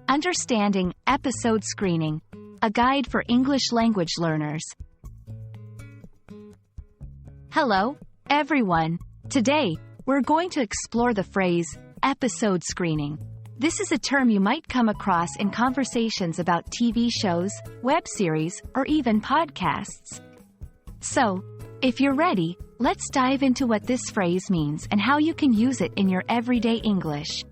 Understanding Episode Screening, a guide for English language learners. Hello, everyone. Today, we're going to explore the phrase, episode screening. This is a term you might come across in conversations about TV shows, web series, or even podcasts. So, if you're ready, let's dive into what this phrase means and how you can use it in your everyday English.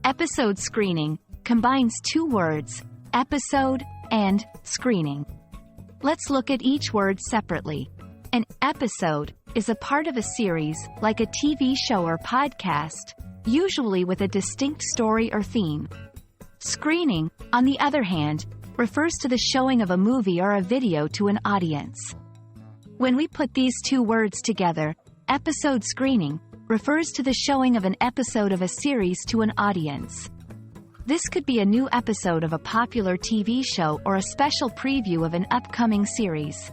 Episode screening combines two words, episode and screening. Let's look at each word separately. An episode is a part of a series, like a TV show or podcast, usually with a distinct story or theme. Screening, on the other hand, refers to the showing of a movie or a video to an audience. When we put these two words together, episode screening refers to the showing of an episode of a series to an audience. This could be a new episode of a popular TV show or a special preview of an upcoming series.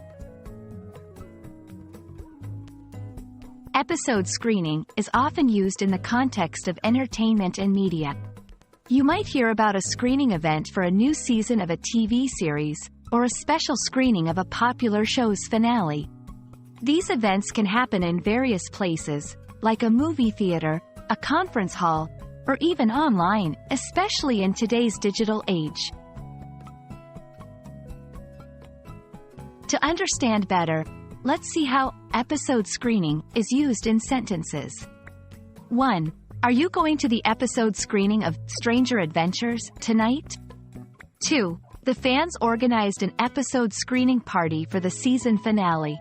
Episode screening is often used in the context of entertainment and media. You might hear about a screening event for a new season of a TV series, or a special screening of a popular show's finale. These events can happen in various places, like a movie theater, a conference hall, or even online, especially in today's digital age. To understand better, let's see how episode screening is used in sentences. 1. Are you going to the episode screening of Stranger Adventures tonight? 2. The fans organized an episode screening party for the season finale.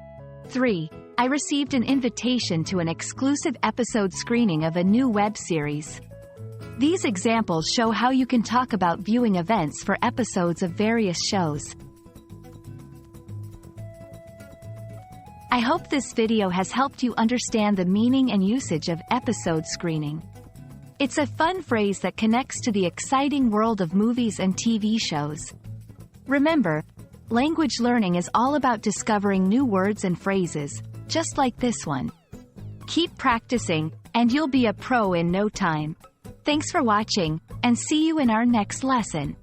3. I received an invitation to an exclusive episode screening of a new web series. These examples show how you can talk about viewing events for episodes of various shows. I hope this video has helped you understand the meaning and usage of episode screening. It's a fun phrase that connects to the exciting world of movies and TV shows. Remember, language learning is all about discovering new words and phrases, just like this one. Keep practicing, and you'll be a pro in no time. Thanks for watching, and see you in our next lesson.